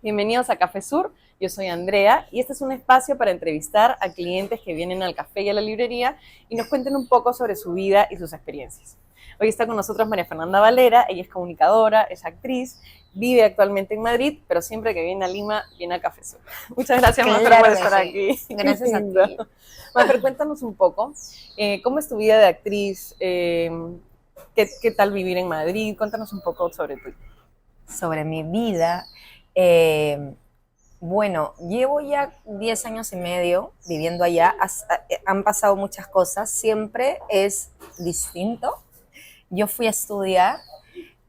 Bienvenidos a Café Sur, yo soy Andrea y este es un espacio para entrevistar a clientes que vienen al café y a la librería y nos cuenten un poco sobre su vida y sus experiencias. Hoy está con nosotros María Fernanda Valera, ella es comunicadora, es actriz, vive actualmente en Madrid, pero siempre que viene a Lima viene a Café Sur. Muchas gracias, Mafer, por Claro que estar sí. aquí. Gracias a ti. Mafer, cuéntanos un poco, ¿cómo es tu vida de actriz? ¿Qué tal vivir en Madrid? Cuéntanos un poco sobre tu... Sobre mi vida. eh, bueno, llevo ya 10 años y medio viviendo allá. Han pasado muchas cosas. Siempre es distinto. Yo fui a estudiar.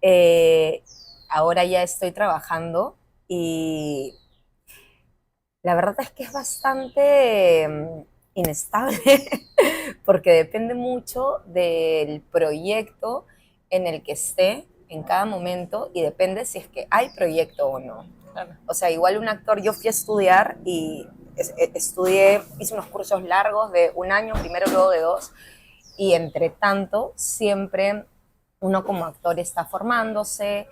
eh, Ahora ya estoy trabajando y la verdad es que es bastante inestable porque depende mucho del proyecto en el que esté en cada momento y depende si es que hay proyecto o no. Claro. O sea, igual un actor, yo fui a estudiar y estudié, hice unos cursos largos de un año, primero luego de dos, y entre tanto siempre uno como actor está formándose.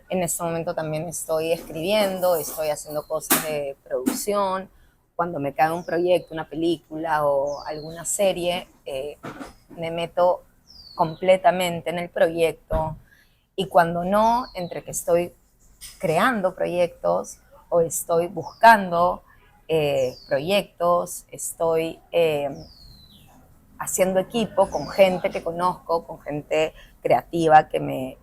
En este momento también estoy escribiendo, estoy haciendo cosas de producción. Cuando me cae un proyecto, una película o alguna serie, me meto completamente en el proyecto. Y cuando no, entre que estoy creando proyectos o estoy buscando proyectos, estoy haciendo equipo con gente que conozco, con gente creativa que me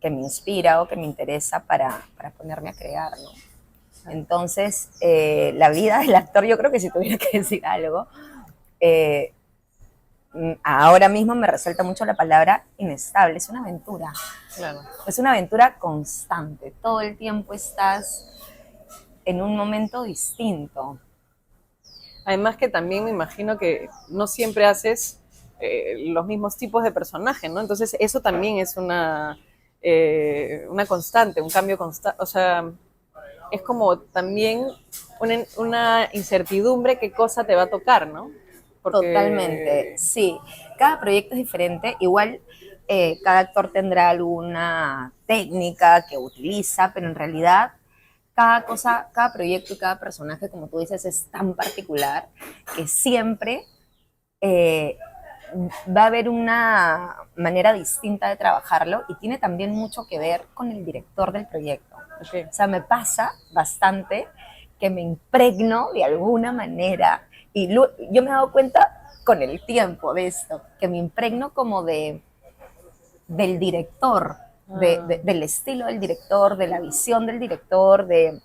inspira o que me interesa para ponerme a crear, ¿no? Entonces, la vida del actor, yo creo que si tuviera que decir algo, eh, ahora mismo me resalta mucho la palabra inestable, es una aventura. Claro. Es una aventura constante, todo el tiempo estás en un momento distinto. Además que también me imagino que no siempre haces los mismos tipos de personajes, ¿no? Entonces eso también es una constante, un cambio constante. O sea, es como también una incertidumbre qué cosa te va a tocar, ¿no? Totalmente, Porque... sí. Cada proyecto es diferente. Igual cada actor tendrá alguna técnica que utiliza, pero en realidad cada cosa, cada proyecto y cada personaje, como tú dices, es tan particular que siempre eh, va a haber una manera distinta de trabajarlo y tiene también mucho que ver con el director del proyecto. Okay. O sea, me pasa bastante que me impregno de alguna manera y yo me he dado cuenta con el tiempo de esto, que me impregno como del director, del estilo del director, de la visión del director, de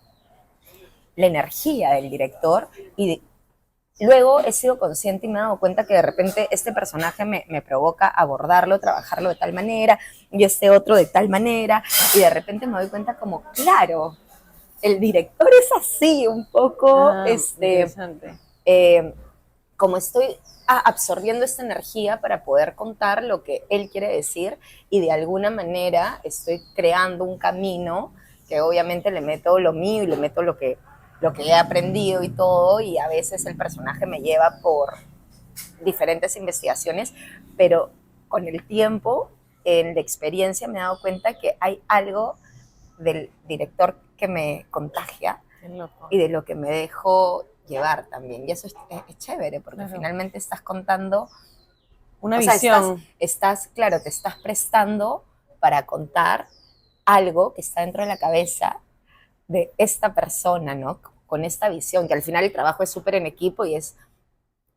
la energía del director y luego he sido consciente y me he dado cuenta que de repente este personaje me provoca abordarlo, trabajarlo de tal manera y este otro de tal manera y de repente me doy cuenta como, claro, el director es así un poco, Interesante. eh, como estoy absorbiendo esta energía para poder contar lo que él quiere decir y de alguna manera estoy creando un camino que obviamente le meto lo mío y le meto lo que he aprendido y todo y a veces el personaje me lleva por diferentes investigaciones, pero con el tiempo, en la experiencia me he dado cuenta que hay algo del director que me contagia Qué loco. y de lo que me dejo llevar también. Y eso es chévere, porque Claro. Finalmente estás contando, Una o sea, visión. claro, te estás prestando para contar algo que está dentro de la cabeza de esta persona, ¿no? Con esta visión, que al final el trabajo es súper en equipo y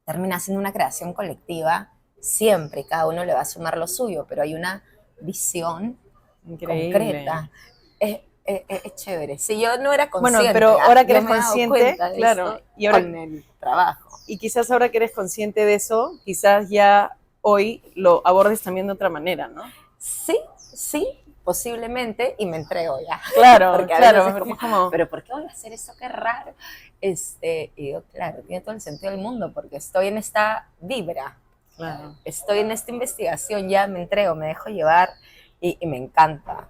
termina siendo una creación colectiva siempre, cada uno le va a sumar lo suyo, pero hay una visión Increíble. concreta. Es chévere. Si yo no era Bueno, consciente, pero ahora que yo eres me he dado consciente, cuenta de claro, esto con el trabajo. y quizás ahora que eres consciente de eso, quizás ya hoy lo abordes también de otra manera, ¿no? Sí, sí, posiblemente, y me entrego ya. Claro, Porque a veces claro, es porque como, es como, ¿pero por qué voy a hacer eso? Qué raro. Y yo, claro, tiene todo el sentido del mundo, porque estoy en esta vibra, claro. estoy en esta investigación, ya me entrego, me dejo llevar y me encanta.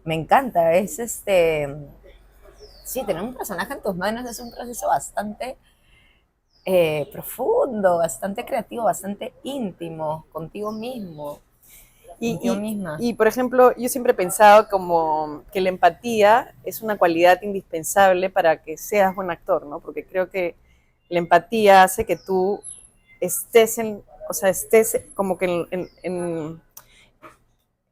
Me encanta, sí, tener un personaje en tus manos es un proceso bastante profundo, bastante creativo, bastante íntimo contigo mismo. yo misma. Y, por ejemplo, yo siempre he pensado como que la empatía es una cualidad indispensable para que seas buen actor, ¿no? Porque creo que la empatía hace que tú estés o sea, estés como que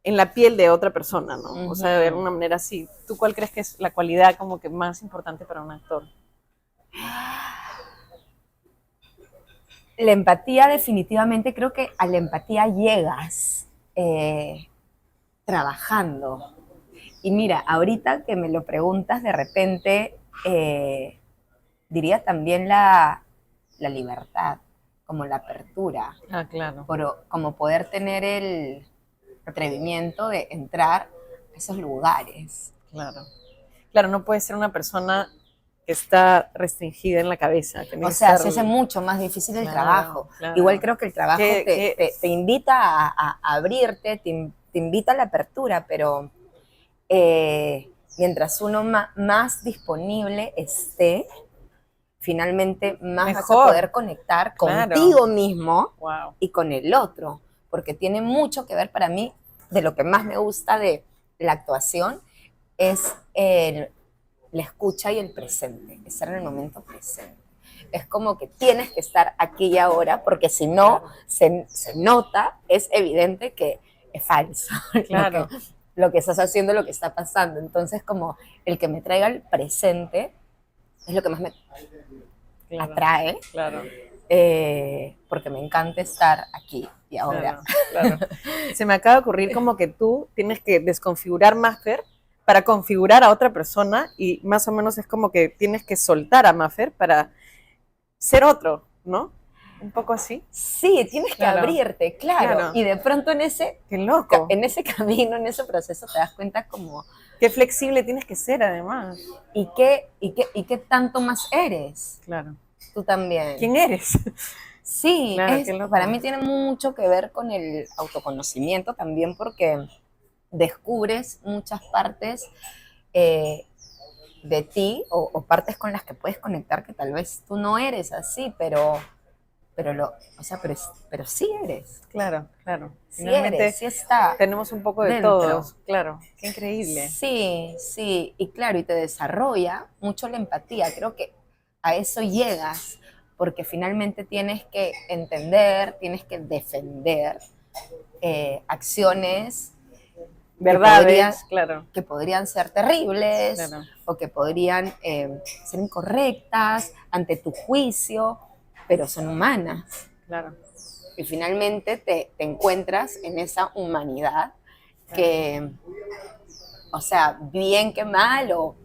en la piel de otra persona, ¿no? O sea, de alguna manera así. ¿Tú cuál crees que es la cualidad como que más importante para un actor? La empatía, definitivamente, creo que a la empatía llegas trabajando. Y mira, ahorita que me lo preguntas, de repente diría también la libertad, como la apertura, Ah, claro. como poder tener el atrevimiento de entrar a esos lugares. Claro. Claro, no puede ser una persona que está restringida en la cabeza. O sea, se hace mucho más difícil el trabajo. Claro. Igual creo que el trabajo te invita a abrirte, te invita a la apertura, pero mientras uno más disponible esté, finalmente más Mejor. vas a poder conectar contigo mismo y con el otro, porque tiene mucho que ver para mí, de lo que más me gusta de la actuación, es la escucha y el presente, estar en el momento presente. Es como que tienes que estar aquí y ahora, porque si no, se nota, es evidente que es falso. Claro. Lo que estás haciendo, lo que está pasando. Entonces, como el que me traiga el presente es lo que más me atrae. Claro. Porque me encanta estar aquí y ahora. Claro. Se me acaba de ocurrir como que tú tienes que desconfigurar Maffer para configurar a otra persona y más o menos es como que tienes que soltar a Maffer para ser otro, ¿no? Un poco así. Sí, tienes que abrirte, claro. Y de pronto en ese camino, en ese proceso te das cuenta como... Qué flexible tienes que ser además. ¿Y qué tanto más eres? Claro. Tú también. ¿Quién eres? Sí, para mí tiene mucho que ver con el autoconocimiento también, porque descubres muchas partes de ti o partes con las que puedes conectar que tal vez tú no eres así, pero sí eres. Claro. Sí eres, sí está. Tenemos un poco de todos, claro. Qué increíble. Sí, y claro, y te desarrolla mucho la empatía. Creo que a eso llegas, porque finalmente tienes que entender, tienes que defender acciones, verdades, que podrían ser terribles, o que podrían ser incorrectas ante tu juicio, pero son humanas. Claro. Y finalmente te encuentras en esa humanidad que, o sea, bien que mal o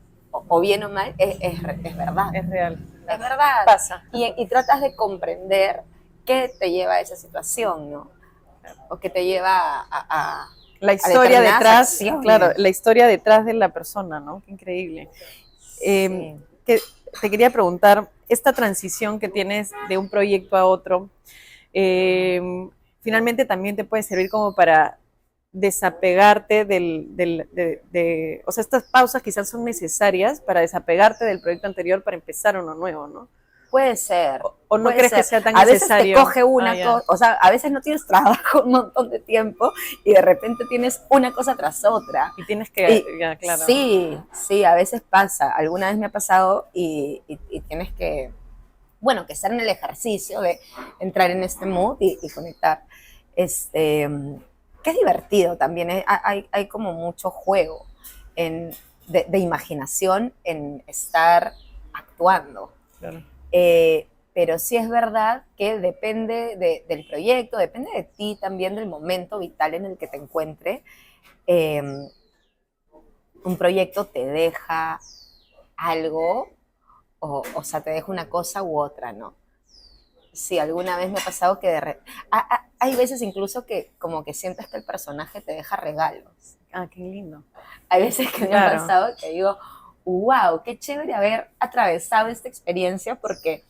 bien o mal, es verdad. Es real. Es verdad. Pasa. Y tratas de comprender qué te lleva a esa situación, ¿no? O qué te lleva a la historia detrás, acciones. Claro, la historia detrás de la persona, ¿no? Qué increíble. Sí. Te quería preguntar, esta transición que tienes de un proyecto a otro, finalmente también te puede servir como para desapegarte o sea, estas pausas quizás son necesarias para desapegarte del proyecto anterior para empezar uno nuevo, ¿no? Puede ser. ¿O no crees que sea tan necesario? A veces te coge una cosa, o sea, a veces no tienes trabajo un montón de tiempo y de repente tienes una cosa tras otra. Y tienes que, claro. Sí, a veces pasa. Alguna vez me ha pasado y tienes que, bueno, que estar en el ejercicio de entrar en este mood y conectar. Que es divertido también. Hay como mucho juego de imaginación en estar actuando. Claro. Pero sí es verdad que depende del proyecto, depende de ti también, del momento vital en el que te encuentres. Un proyecto te deja algo, o sea, te deja una cosa u otra, ¿no? Sí, alguna vez me ha pasado que hay veces incluso que como que sientes que el personaje te deja regalos. Ah, qué lindo. Hay veces que me ha pasado que digo, wow, qué chévere haber atravesado esta experiencia porque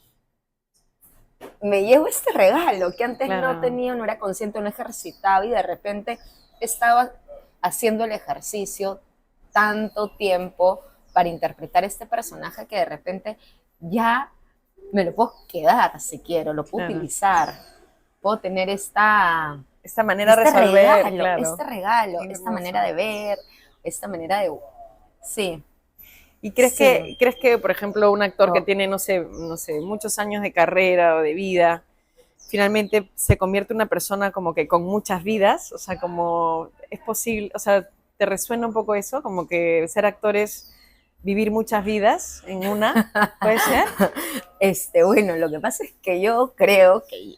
me llevo este regalo que antes no tenía, no era consciente, no ejercitaba y de repente estaba haciendo el ejercicio tanto tiempo para interpretar este personaje que de repente ya me lo puedo quedar si quiero, lo puedo utilizar, puedo tener esta esta manera de resolver, claro. Este regalo, Qué esta hermoso. manera de ver, esta manera de... Sí, ¿Y crees sí. que, por ejemplo, un actor que Oh, tiene, no sé, muchos años de carrera o de vida, finalmente se convierte en una persona como que con muchas vidas? O sea, como es posible, o sea, ¿te resuena un poco eso? Como que ser actor es vivir muchas vidas en una, ¿puede ser? bueno, lo que pasa es que yo creo que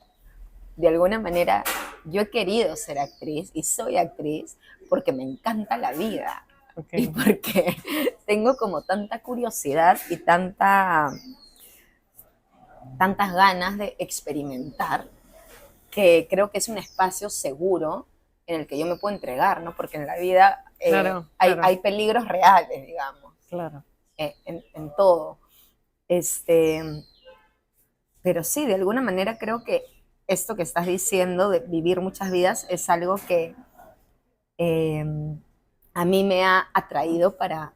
de alguna manera yo he querido ser actriz y soy actriz porque me encanta la vida y Ok, porque tengo como tanta curiosidad y tantas ganas de experimentar que creo que es un espacio seguro en el que yo me puedo entregar, ¿no? Porque en la vida claro, hay claro, peligros reales, digamos, claro. en todo. Este, pero sí, de alguna manera creo que esto que estás diciendo de vivir muchas vidas es algo que eh, a mí me ha atraído para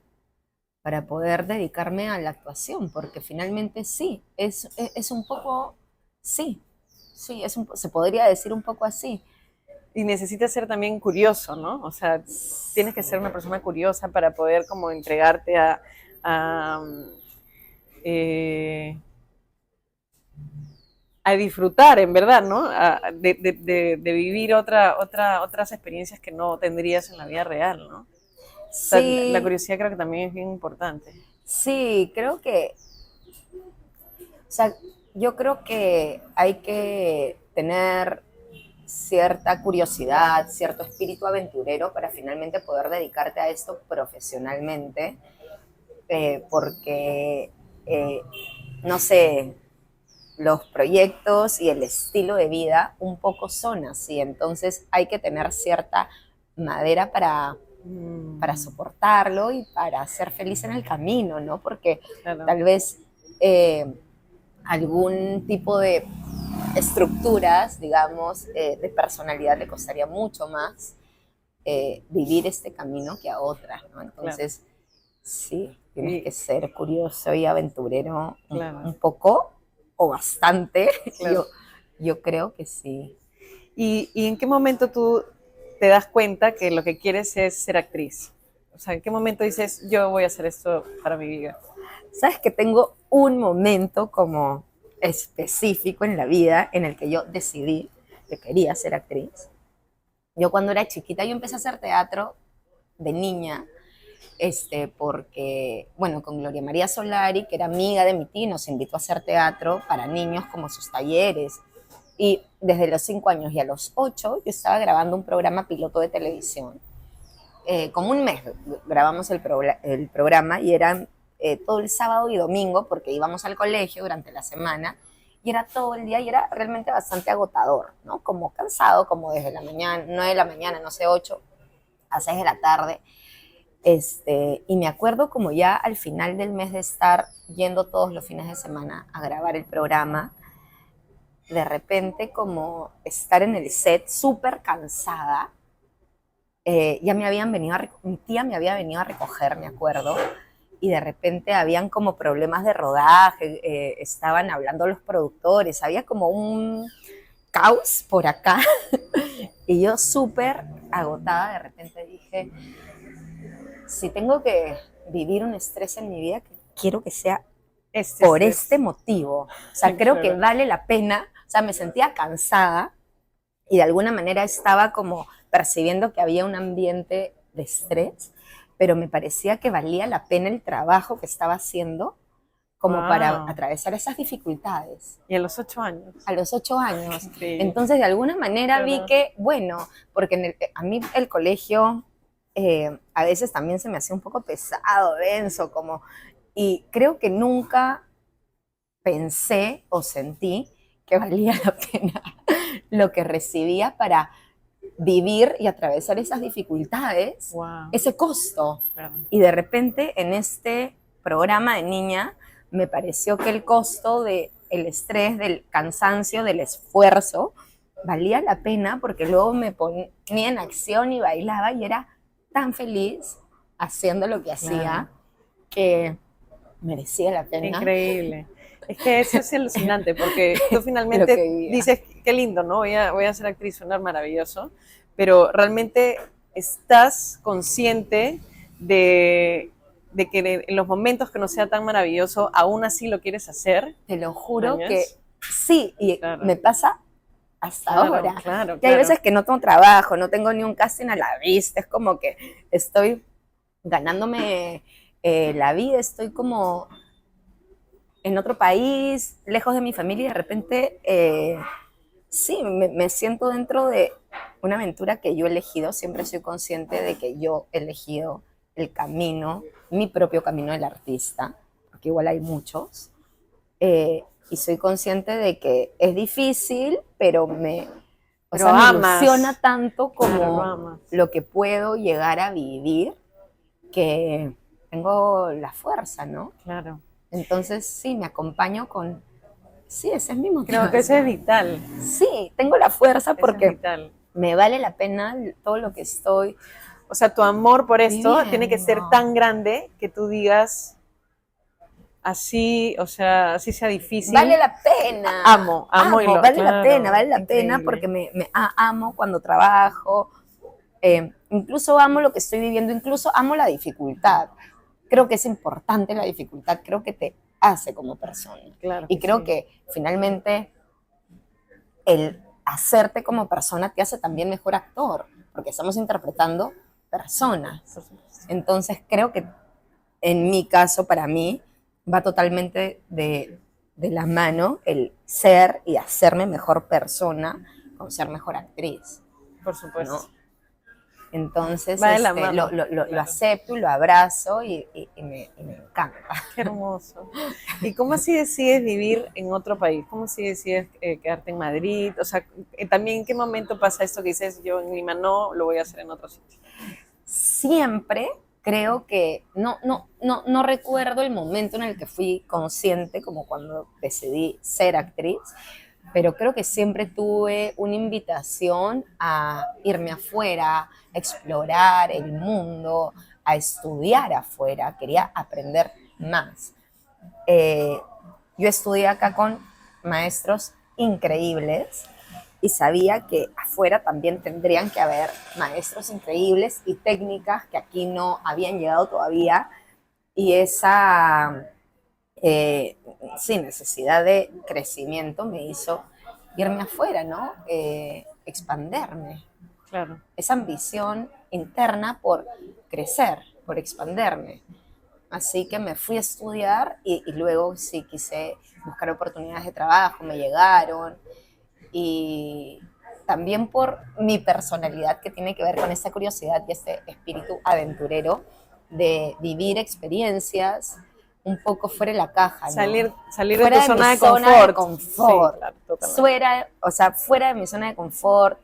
poder dedicarme a la actuación, porque finalmente sí, es un poco, sí, sí, se podría decir un poco así. Y necesitas ser también curioso, ¿no? O sea, tienes que ser una persona curiosa para poder como entregarte a, eh, a disfrutar, en verdad, ¿no? De vivir otras experiencias que no tendrías en la vida real, ¿no? O sea, la Sí, curiosidad creo que también es bien importante. sí, creo que, o sea, yo creo que hay que tener cierta curiosidad, cierto espíritu aventurero para finalmente poder dedicarte a esto profesionalmente, porque, eh, no sé, los proyectos y el estilo de vida un poco son así, entonces hay que tener cierta madera para Mm, soportarlo y para ser feliz en el camino, ¿no? Porque claro, tal vez eh, algún tipo de estructuras, digamos, de personalidad le costaría mucho más vivir este camino que a otras, ¿no? claro. Entonces, sí, tienes que Y, ser curioso y aventurero claro, un poco o bastante. claro. Yo creo que sí. ¿Y en qué momento tú te das cuenta que lo que quieres es ser actriz? O sea, ¿en qué momento dices, yo voy a hacer esto para mi vida? Sabes que tengo un momento como específico en la vida en el que yo decidí que quería ser actriz. Yo cuando era chiquita, yo empecé a hacer teatro de niña, porque, bueno, con Gloria María Solari, que era amiga de mi tía, nos invitó a hacer teatro para niños como sus talleres. Y desde los 5 años y a los 8 yo estaba grabando un programa piloto de televisión. Como un mes grabamos el programa y eran todo el sábado y domingo porque íbamos al colegio durante la semana y era todo el día y era realmente bastante agotador, ¿no? Como cansado, como desde la mañana, 9 de la mañana, no sé, 8 a 6 de la tarde. Y me acuerdo como ya al final del mes de estar yendo todos los fines de semana a grabar el programa, de repente como estar en el set súper cansada, ya me habían venido mi tía me había venido a recoger, me acuerdo, y de repente habían como problemas de rodaje, estaban hablando los productores, había como un caos por acá, y yo súper agotada, de repente dije, si tengo que vivir un estrés en mi vida, quiero que sea Este por este estrés. motivo. O sea, creo que Claro. vale la pena. O sea, me sentía cansada y de alguna manera estaba como percibiendo que había un ambiente de estrés, pero me parecía que valía la pena el trabajo que estaba haciendo como para Wow. atravesar esas dificultades Y a los 8 años. a los 8 años. Increíble. Entonces, de alguna manera vi Claro. que, bueno, porque a mí el colegio a veces también se me hacía un poco pesado, denso, como, y creo que nunca pensé o sentí que valía la pena lo que recibía para vivir y atravesar esas dificultades, Wow. ese costo. Claro. Y de repente en este programa de niña me pareció que el costo del estrés, del cansancio, del esfuerzo, valía la pena porque luego me ponía en acción y bailaba y era tan feliz haciendo lo que Claro. hacía que merecía la pena. Increíble. Es que eso es alucinante, porque tú Lo finalmente que vivía. dices, qué lindo, ¿no? Voy a ser actriz, suena maravilloso, pero realmente estás consciente de, de que en los momentos que no sea tan maravilloso, aún así lo quieres hacer. Te lo juro que ¿Mañas? sí, y Claro, me pasa hasta claro, ahora. claro, Que hay claro. veces que no tengo trabajo, no tengo ni un casting a la vista, es como que estoy ganándome la vida, estoy como en otro país, lejos de mi familia y de repente sí, me siento dentro de una aventura que yo he elegido, siempre soy consciente de que yo he elegido el camino, mi propio camino del artista, porque igual hay muchos, y soy consciente de que es difícil, pero o Pero sea, me ilusiona amas, tanto claro, lo como amas. lo que puedo llegar a vivir, que tengo la fuerza, ¿no? Claro. Entonces, sí, me acompaño con, sí, esa es mi Creo que eso es motivación. vital, Sí, tengo la fuerza eso es porque vital. me vale la pena todo lo que estoy O sea, tu amor por esto tiene que ser viviendo. tan grande que tú digas, así, o sea, así sea Vale difícil, la pena. amo y lo, claro, Vale la pena porque increíble. amo cuando trabajo, incluso amo lo que estoy viviendo, incluso amo la dificultad. Creo que es importante la dificultad, creo que te hace como persona. Claro Y que creo sí. que finalmente el hacerte como persona te hace también mejor actor, porque estamos interpretando personas. Por supuesto. Entonces creo que en mi caso, para mí, va totalmente de la mano el ser y hacerme mejor persona con ser mejor actriz, Por supuesto. ¿no? Entonces, Va de la mano. lo Claro. acepto y lo abrazo y me encanta. Qué hermoso. ¿Y cómo así decides vivir en otro país? ¿Cómo así decides quedarte en Madrid? O sea, también en qué momento pasa esto que dices, yo en Lima no, lo voy a hacer en otro sitio. Siempre creo que no recuerdo el momento en el que fui consciente, como cuando decidí ser actriz, pero creo que siempre tuve una invitación a irme afuera, a explorar el mundo, a estudiar afuera, quería aprender más. Eh, yo estudié acá con maestros increíbles y sabía que afuera también tendrían que haber maestros increíbles y técnicas que aquí no habían llegado todavía, y esa sí, necesidad de crecimiento me hizo irme afuera, ¿no? Expanderme. Claro. Esa ambición interna por crecer, por expanderme. Así que me fui a estudiar y luego sí quise buscar oportunidades de trabajo, me llegaron, y también por mi personalidad que tiene que ver con esta curiosidad y este espíritu aventurero de vivir experiencias un poco fuera de la caja, ¿no? Salir de tu Fuera de mi zona de zona de confort. Sí, confort, claro, totalmente. o sea, fuera de mi zona de confort,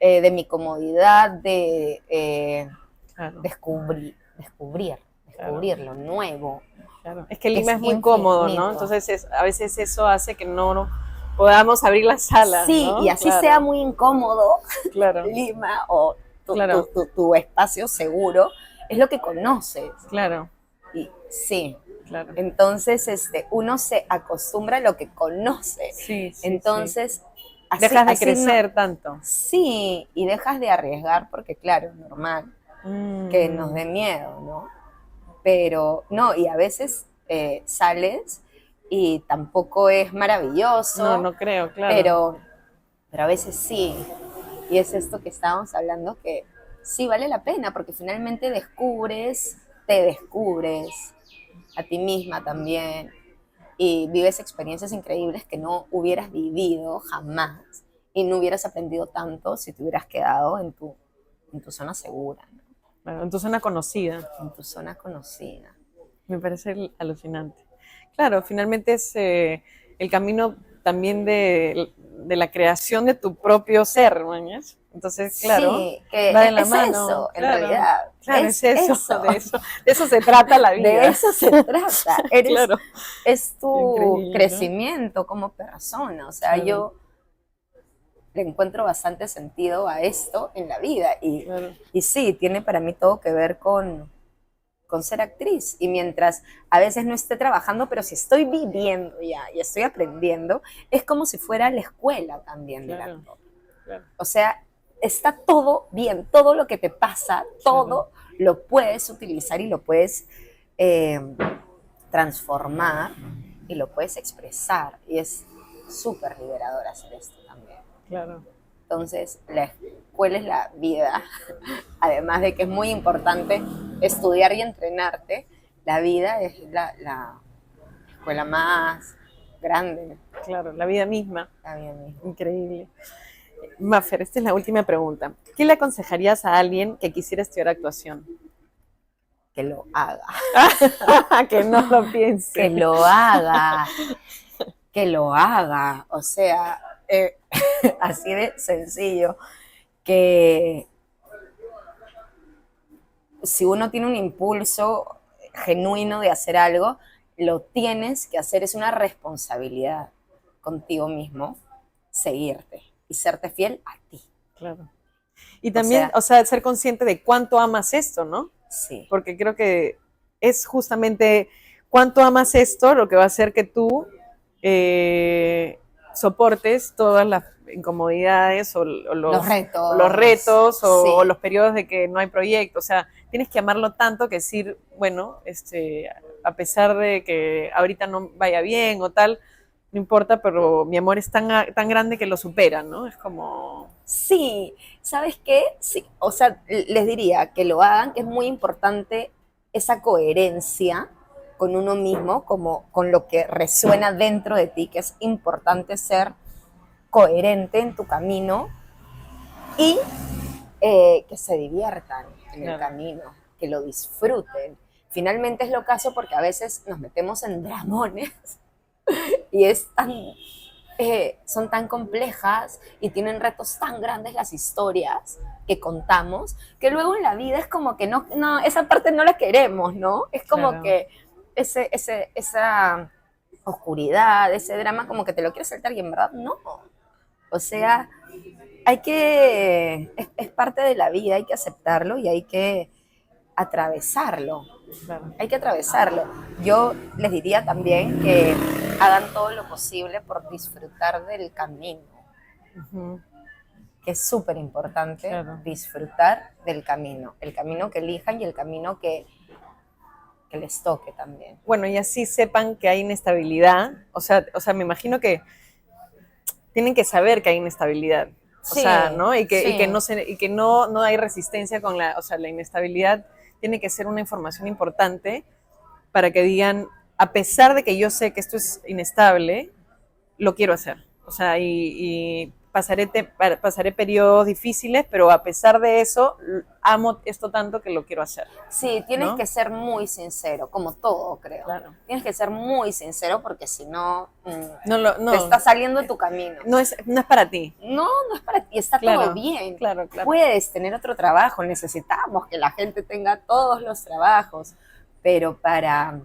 de mi comodidad, de Claro, descubrir claro, lo nuevo, claro. Es que que Lima es es muy cómodo, ¿no? infinito. Entonces a veces eso hace que no podamos abrir las salas, Sí, y ¿no? así sea Claro, muy incómodo, claro, Lima o claro, tu espacio seguro, es lo que conoces. claro, Y sí, claro. entonces uno se acostumbra a lo que conoce. Sí, sí, sí. Entonces, Dejas de así no, crecer tanto. sí, y dejas de arriesgar porque claro, es normal que nos Mm, dé miedo, ¿no? Pero no, y a veces sales y tampoco es no, maravilloso, no creo, claro. pero, pero a veces sí. Y es esto que estábamos hablando, que sí vale la pena, porque finalmente te descubres a ti misma también, y vives experiencias increíbles que no hubieras vivido jamás, y no hubieras aprendido tanto si te hubieras quedado en tu zona segura, ¿no? Claro, en tu zona conocida. En tu zona conocida. Me parece alucinante. Claro, finalmente es el camino también de la creación de tu propio ser, ¿mañas? Entonces, claro, Sí, que va de la es mano, eso, en claro. realidad, Claro, es es eso, eso. de eso se trata la De vida. eso se trata. Claro, Es tu increíble, ¿no? crecimiento como persona. O sea, Claro, yo le encuentro bastante sentido a esto en la vida. claro. Y sí, tiene para mí todo que ver con ser actriz. Y mientras a veces no esté trabajando, pero si estoy viviendo ya y estoy aprendiendo, es como si fuera la escuela también del Claro, actor. claro. O sea, está todo bien, todo lo que te pasa, todo lo puedes utilizar y lo puedes transformar y lo puedes expresar. Y es súper liberador hacer esto también. Claro. Entonces, la escuela es la vida. Además de que es muy importante estudiar y entrenarte, la vida es la escuela más grande. Claro, la vida misma. La vida misma. Increíble. Mafer, esta es la última pregunta. ¿Qué le aconsejarías a alguien que quisiera estudiar actuación? Que lo haga. Que no lo piense. Que lo haga. Que lo haga. O sea, así de sencillo. Que si uno tiene un impulso genuino de hacer algo, lo tienes que hacer. Es una responsabilidad contigo mismo seguirte y serte fiel a ti. Claro. Y también, o sea, ser consciente de cuánto amas esto, ¿no? Sí. Porque creo que es justamente cuánto amas esto lo que va a hacer que tú soportes todas las incomodidades o los retos o los periodos de que no hay proyecto. O sea, tienes que amarlo tanto que decir, bueno, a pesar de que ahorita no vaya bien o tal, no importa, pero mi amor es tan grande que lo supera, ¿no? Es como... Sí, ¿sabes qué? Sí, o sea, les diría que lo hagan, que es muy importante esa coherencia con uno mismo, como con lo que resuena dentro de ti, que es importante ser coherente en tu camino y que se diviertan en el camino, que lo disfruten. Finalmente es lo caso porque a veces nos metemos en dramones y son tan complejas y tienen retos tan grandes las historias que contamos, que luego en la vida es como que no esa parte no la queremos, ¿no? Es como que esa oscuridad, ese drama, como que te lo quieres saltar y en verdad no. O sea, es parte de la vida, hay que aceptarlo y hay que atravesarlo. Claro. Hay que atravesarlo. Yo les diría también que hagan todo lo posible por disfrutar del camino. Uh-huh. Que es súper importante disfrutar del camino. El camino que elijan y el camino que les toque también. Bueno, y así sepan que hay inestabilidad. O sea, me imagino que tienen que saber que hay inestabilidad. O sea, ¿no? Y que no hay resistencia con la inestabilidad tiene que ser una información importante para que digan, a pesar de que yo sé que esto es inestable, lo quiero hacer. O sea, y pasaré periodos difíciles, pero a pesar de eso, amo esto tanto que lo quiero hacer. Sí, tienes que ser muy sincero, como todo, creo. Claro. Tienes que ser muy sincero porque si no, te está saliendo de tu camino. No es para ti. No es para ti, está todo bien. Claro. Puedes tener otro trabajo, necesitamos que la gente tenga todos los trabajos, pero para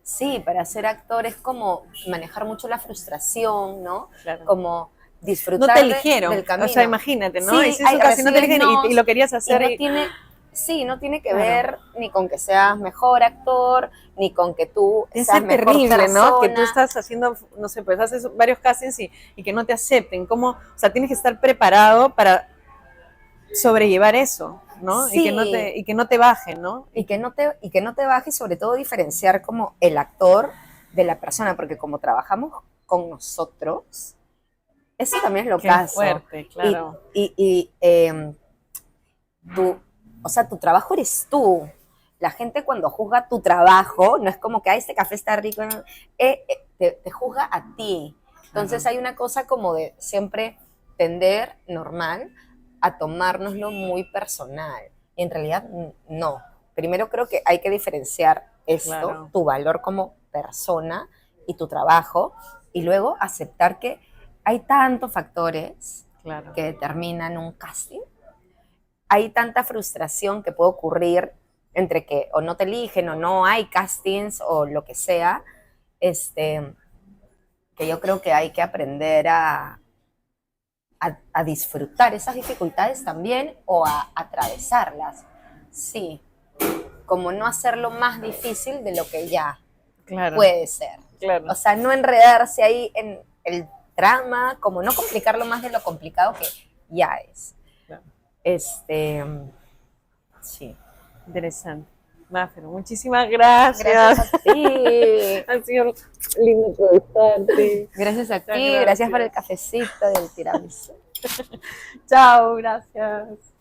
ser actor es como manejar mucho la frustración, ¿no? Claro. Como disfrutar no te eligieron, del camino. O sea, imagínate, ¿no? Sí, no te eligieron y lo querías hacer. No tiene que ver ni con que seas mejor actor, ni con que tú seas mejor terrible, persona. ¿no? Que tú estás haciendo, no sé, pues haces varios castings y que no te acepten. ¿Cómo? O sea, tienes que estar preparado para sobrellevar eso, ¿no? Sí. Y que no te baje, ¿no? Y que no te baje, y sobre todo diferenciar como el actor de la persona, porque como trabajamos con nosotros, eso también es lo caso. Fuerte, claro. Tu trabajo eres tú. La gente cuando juzga tu trabajo, no es como que este café está rico, te juzga a ti. Entonces hay una cosa como de siempre tender, normal, a tomárnoslo muy personal. Y en realidad no. Primero creo que hay que diferenciar esto, tu valor como persona y tu trabajo, y luego aceptar que hay tantos factores que determinan un casting. Hay tanta frustración que puede ocurrir entre que o no te eligen o no hay castings o lo que sea, que yo creo que hay que aprender a disfrutar esas dificultades también o a atravesarlas. Sí. como no hacerlo más difícil de lo que ya Claro, puede ser. claro. O sea, no enredarse ahí en el trama, como no complicarlo más de lo complicado que ya es. Claro. Sí. Interesante. Mafer, muchísimas gracias. Gracias a ti. Ha sido lindo entrevistarte. Gracias a ti, Muchas gracias por el cafecito del tiramisú. Chao, gracias.